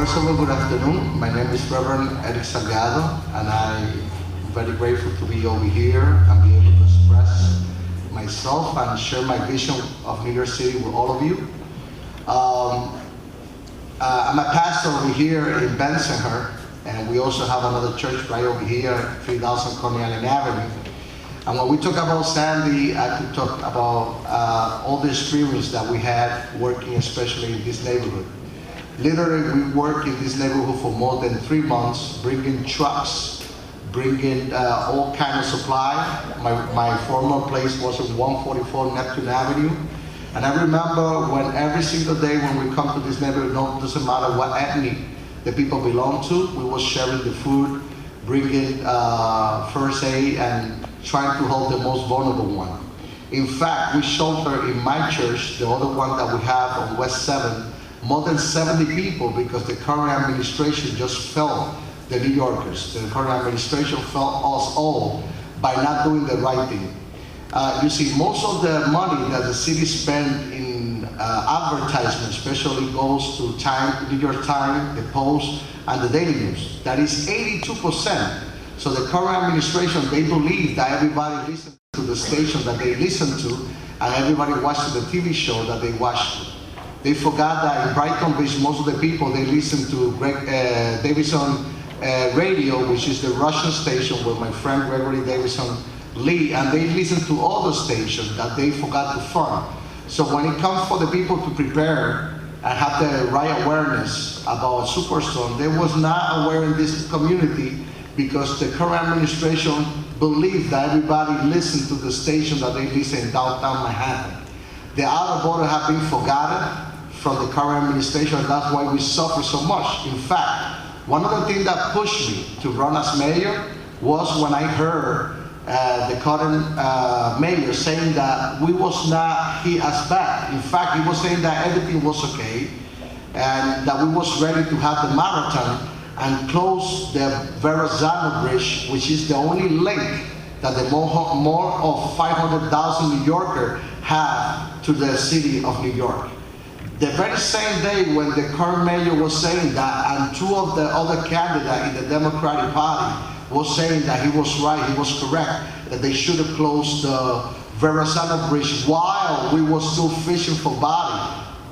First of all, good afternoon. My name is Reverend Erick Salgado, and I'm very grateful to be over here and be able to express myself and share my vision of New York City with all of you. I'm a pastor over here in Bensonhurst, and we also have another church right over here, 3000 Coney Island Avenue. And when we talk about Sandy, I could talk about all the experience that we had working, especially in this neighborhood. Literally, we worked in this neighborhood for more than 3 months, bringing trucks, bringing all kinds of supply. My former place was at 144 Neptune Avenue. And I remember when every single day when we come to this neighborhood, no, it doesn't matter what ethnic the people belong to, we were sharing the food, bringing first aid, and trying to help the most vulnerable one. In fact, we shelter in my church, the other one that we have on West 7, more than 70 people because the current administration just failed the New Yorkers. The current administration failed us all by not doing the right thing. You see, most of the money that the city spent in advertisement especially goes to New York Times, the Post, and the Daily News. That is 82%. So the current administration, they believe that everybody listens to the station that they listen to, and everybody watches the TV show that they watch. They forgot that in Brighton Beach, most of the people, they listen to Davidson Radio, which is the Russian station where my friend Gregory Davidson lead, and they listen to other stations that they forgot to fund. So when it comes for the people to prepare and have the right awareness about Superstorm, they was not aware in this community because the current administration believed that everybody listened to the station that they listen in downtown Manhattan. The outer border have been forgotten from the current administration, and that's why we suffer so much. In fact, one of the things that pushed me to run as mayor was when I heard the current mayor saying that we was not hit as bad. In fact, he was saying that everything was okay and that we was ready to have the marathon and close the Verrazano Bridge, which is the only link that the more of 500,000 New Yorkers have to the city of New York. The very same day when the current mayor was saying that, and two of the other candidates in the Democratic Party was saying that he was right, he was correct, that they should have closed the Verrazano Bridge while we were still fishing for body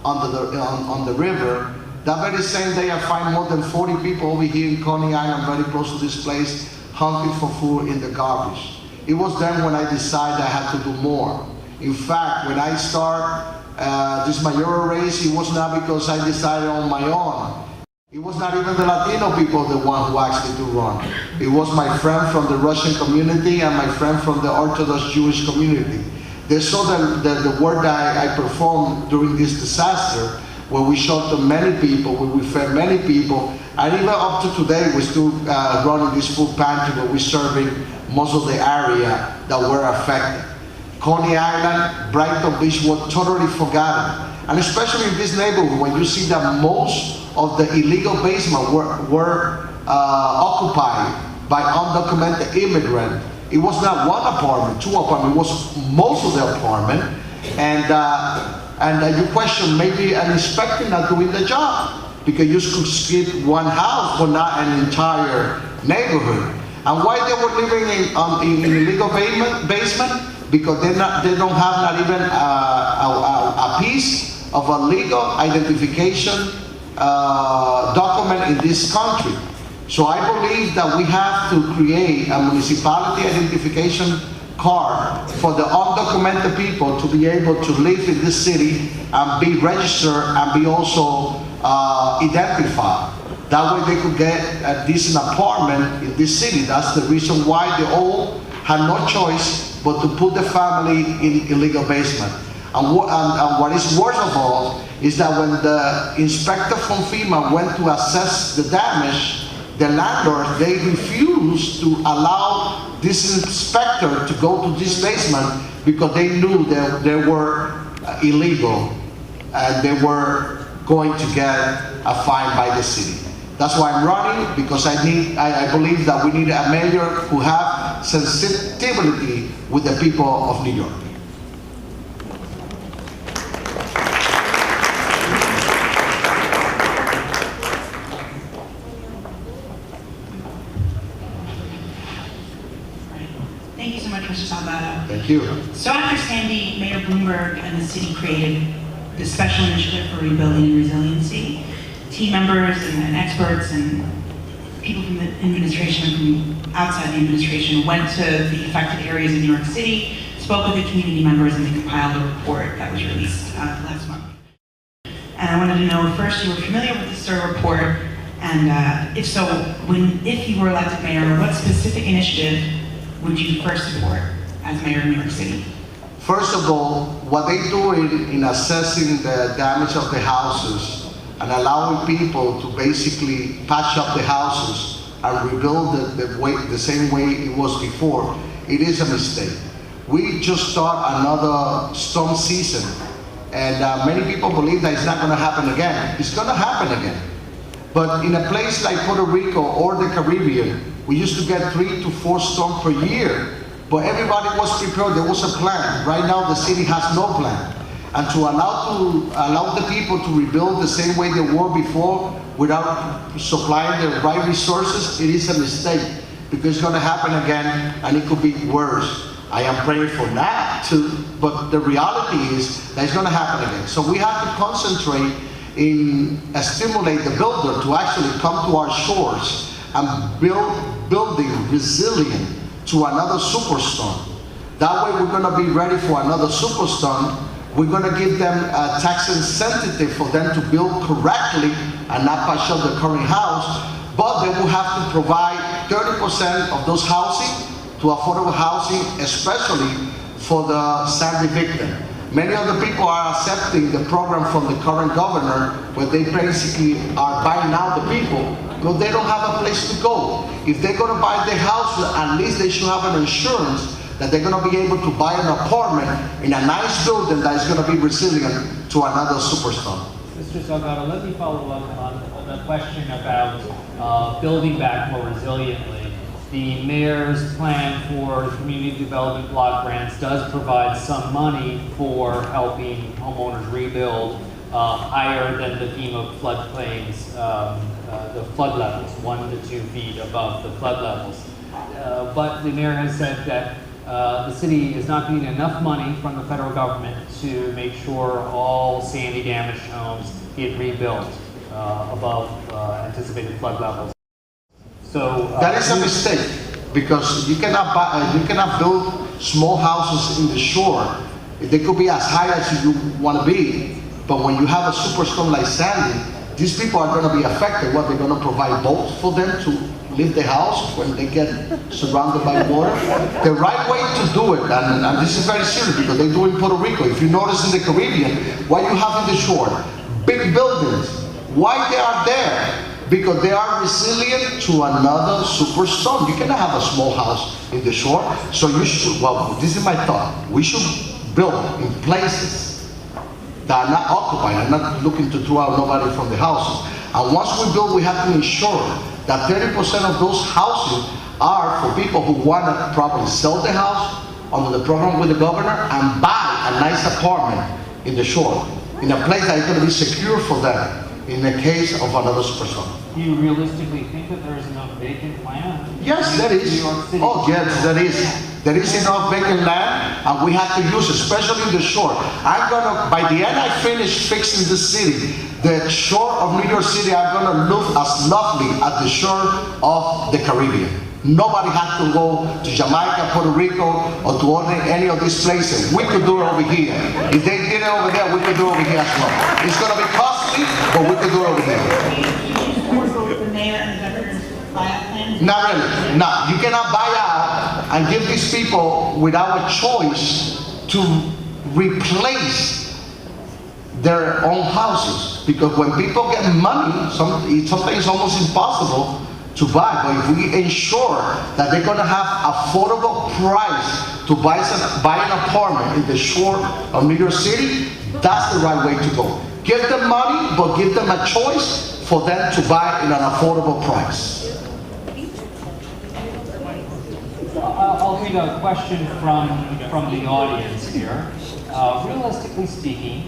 on the river. That very same day I find more than 40 people over here in Coney Island, very close to this place, hunting for food in the garbage. It was then when I decided I had to do more. In fact, when I start this mayoral race, it was not because I decided on my own. It was not even the Latino people the one who asked me to run. It was my friend from the Russian community and my friend from the Orthodox Jewish community. They saw the work that I performed during this disaster, where we sheltered many people, where we fed many people, and even up to today, we're still running this food pantry where we're serving most of the area that were affected. Coney Island, Brighton Beach were totally forgotten. And especially in this neighborhood, when you see that most of the illegal basements were occupied by undocumented immigrants. It was not one apartment, 2 apartments, it was most of the apartment. And you question maybe an inspector not doing the job, because you could skip one house but not an entire neighborhood. And why they were living in illegal basement? Because they don't have not even a piece of a legal identification document in this country. So I believe that we have to create a municipality identification card for the undocumented people to be able to live in this city and be registered and be also identified. That way they could get a decent apartment in this city. That's the reason why they all had no choice but to put the family in illegal basement. And what is worst of all is that when the inspector from FEMA went to assess the damage, the landlord, they refused to allow this inspector to go to this basement because they knew that they were illegal and they were going to get a fine by the city. That's why I'm running, because I believe that we need a mayor who have sensitivity with the people of New York. Thank you so much, Mr. Salgado. Thank you. So after Sandy, Mayor Bloomberg and the city created the Special Initiative for Rebuilding and Resiliency. Team members and experts and people from the administration and from outside the administration went to the affected areas of New York City, spoke with the community members, and they compiled a report that was released last month. And I wanted to know, first, you were familiar with the SIR report, and if so, if you were elected mayor, what specific initiative would you first support as mayor of New York City? First of all, what they do in assessing the damage of the houses and allowing people to basically patch up the houses and rebuild the same way it was before, it is a mistake. We just start another storm season, and many people believe that it's not going to happen again. It's going to happen again. But in a place like Puerto Rico or the Caribbean, we used to get 3 to 4 storms per year, but everybody was prepared. There was a plan. Right now, the city has no plan. And to allow the people to rebuild the same way they were before without supplying the right resources, it is a mistake, because it's going to happen again, and it could be worse. I am praying for that too, but the reality is that it's going to happen again. So we have to concentrate in stimulate the builder to actually come to our shores and building resilient to another superstorm. That way we're going to be ready for another superstorm. We're going to give them a tax incentive for them to build correctly and not patch up the current house, but they will have to provide 30% of those housing to affordable housing, especially for the Sandy victim. Many of the people are accepting the program from the current governor, where they basically are buying out the people, but they don't have a place to go. If they're going to buy their house, at least they should have an insurance that they're going to be able to buy an apartment in a nice building that is going to be resilient to another superstorm. Mr. Salgado, let me follow up on the question about building back more resiliently. The mayor's plan for community development block grants does provide some money for helping homeowners rebuild higher than the FEMA floodplains, the flood levels, 1 to 2 feet above the flood levels. But the mayor has said that the city is not getting enough money from the federal government to make sure all Sandy damaged homes get rebuilt above anticipated flood levels. So that is a mistake, because you cannot build small houses in the shore. They could be as high as you want to be, but when you have a superstorm like Sandy, these people are going to be affected. What, they're going to provide boats for them to leave the house when they get surrounded by water? The right way to do it, and this is very serious because they do it in Puerto Rico. If you notice in the Caribbean, what you have in the shore, big buildings. Why they are there? Because they are resilient to another superstorm. You cannot have a small house in the shore. So you should, well, this is my thought. We should build in places that are not occupied. I'm not looking to throw out nobody from the houses. And once we build, we have to ensure that 30% of those houses are for people who want to probably sell the house under the program with the governor and buy a nice apartment in the shore, in a place that is going to be secure for them in the case of another superstorm. Do you realistically think that there is enough vacant land? Yes, there is. Oh, yes, there is. There is enough vacant land, and we have to use it, especially in the shore. I'm gonna, by the end I finish fixing the city, the shore of New York City are gonna look as lovely as the shore of the Caribbean. Nobody has to go to Jamaica, Puerto Rico, or to any of these places. We could do it over here. If they did it over there, we could do it over here as well. It's going to be costly, but we could do it over here. The mayor and the governor's buyout plan? Not really. No, you cannot buy out and give these people without a choice to replace their own houses. Because when people get money, sometimes it's almost impossible to buy, but if we ensure that they're going to have affordable price to buy an apartment in the shore of New York City, that's the right way to go. Give them money, but give them a choice for them to buy in an affordable price. I'll read a question from the audience here. Realistically speaking,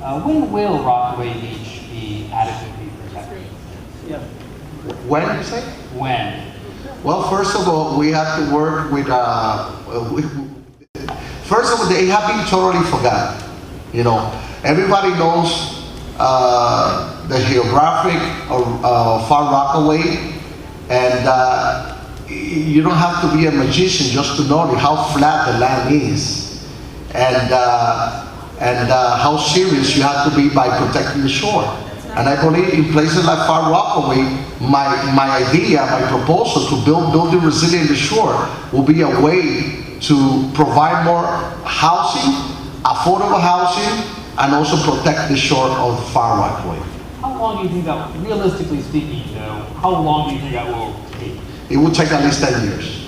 when will Rockaway Beach be adequately protected? When, you say? When? Well, first of all, we have to work with, first of all, they have been totally forgotten. You know, everybody knows the geographic of Far Rockaway, and you don't have to be a magician just to know how flat the land is, and how serious you have to be by protecting the shore. And I believe in places like Far Rockaway, my idea, my proposal to building resilient the shore will be a way to provide more housing, affordable housing, and also protect the shore of Far Rockaway. How long do you think that, realistically speaking, how long do you think that will take? It will take at least 10 years.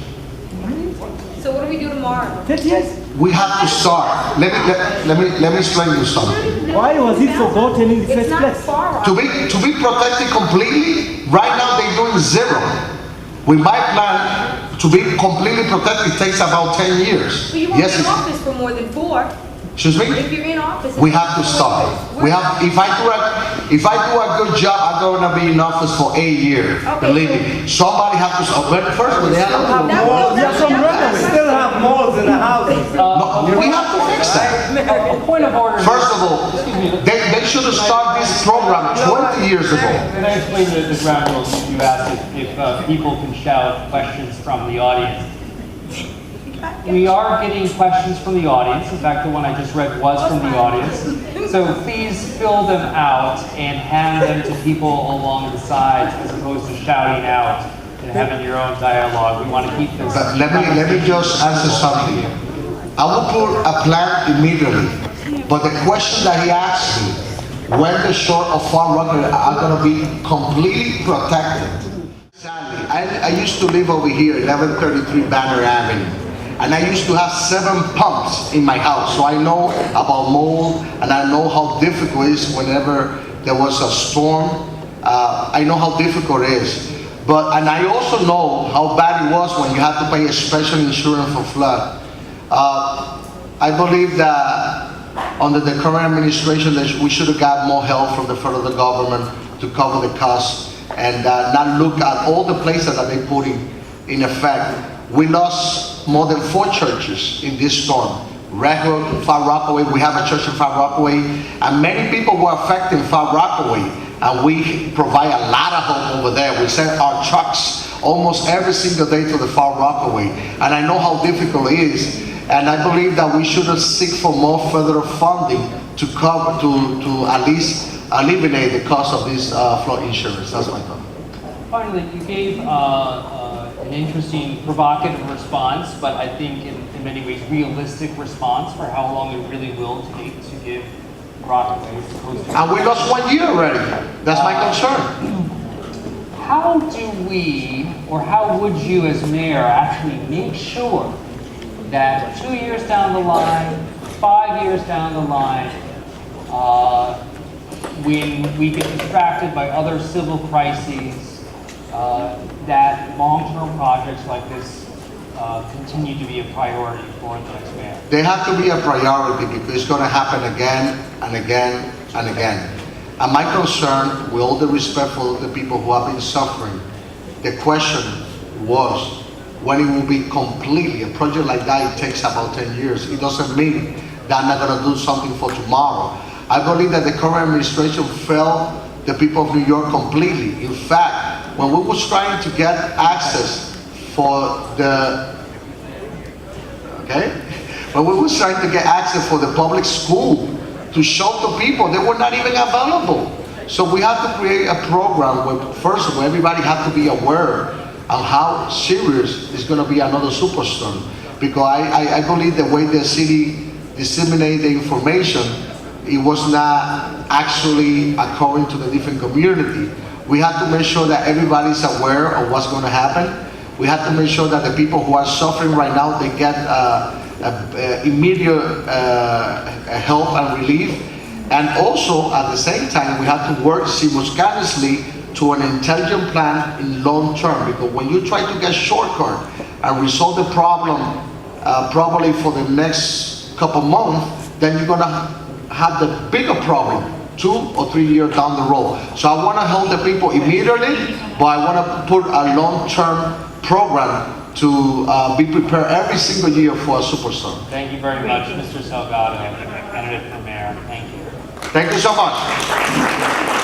So what do we do tomorrow? 10 years? We have to start. Let me explain you something. Why was it forgotten in the It's first not place? far off. To be protected completely, right now they're doing zero. With my plan, to be completely protected takes about 10 years. But you won't Yes, be in it- office for more than 4. excuse me? If you're in office. We have to start. We have. If I do a good job, I'm gonna be in office for 8 years. Okay, Believe me. Somebody have to start. But first, they have to. We are from Runaway. Still have malls in the houses. No, we have to fix that. A point of order. First of all, they should have started this program 20 years ago. Can I explain the ground rules? You asked if people can shout questions from the audience. We are getting questions from the audience. In fact, the one I just read was from the audience. So please fill them out and hand them to people along the sides as opposed to shouting out and having your own dialogue. We want to keep this. But let me just answer something. I will put a plan immediately. But the question that he asked me, when the shore of Far Rockaway are going to be completely protected. I used to live over here, 1133 Banner Avenue. And I used to have 7 pumps in my house. So I know about mold, and I know how difficult it is whenever there was a storm. I know how difficult it is. And I also know how bad it was when you had to pay a special insurance for flood. I believe that under the current administration, that we should have got more help from the federal government to cover the costs and not look at all the places that they put in effect. We lost more than 4 churches in this storm. Red Hook, Far Rockaway, we have a church in Far Rockaway, and many people were affected in Far Rockaway, and we provide a lot of help over there. We send our trucks almost every single day to the Far Rockaway, and I know how difficult it is, and I believe that we should seek for more federal funding to cover, to at least eliminate the cost of this flood insurance. That's my thought. Finally, you gave an interesting, provocative response, but I think in many ways realistic response for how long it really will take to give Rockaway as opposed to... And we lost 1 year already. That's my concern. How do we, or how would you as mayor actually make sure that 2 years down the line, 5 years down the line, when we get distracted by other civil crises, that long-term projects like this continue to be a priority for the next mayor? They have to be a priority because it's going to happen again and again and again. And my concern, with all the respect for the people who have been suffering, the question was when it will be completely, a project like that, it takes about 10 years. It doesn't mean that I'm not going to do something for tomorrow. I believe that the current administration failed the people of New York completely. In fact, when we was trying to get access for the, when we was trying to get access for the public school to show to people, they were not even available. So we had to create a program where, first of all, everybody had to be aware of how serious is going to be another superstorm. Because I believe the way the city disseminated the information, it was not actually according to the different community. We had to make sure that everybody's aware of what's going to happen. We had to make sure that the people who are suffering right now, they get immediate help and relief. And also, at the same time, we have to work simultaneously to an intelligent plan in long term. Because when you try to get shortcut and resolve the problem probably for the next couple months, then you're gonna have the bigger problem 2 or 3 years down the road. So I want to help the people immediately, but I want to put a long-term program to be prepared every single year for a superstorm. Thank you very much, Mr. Salgado, candidate for mayor. Thank you. Thank you so much.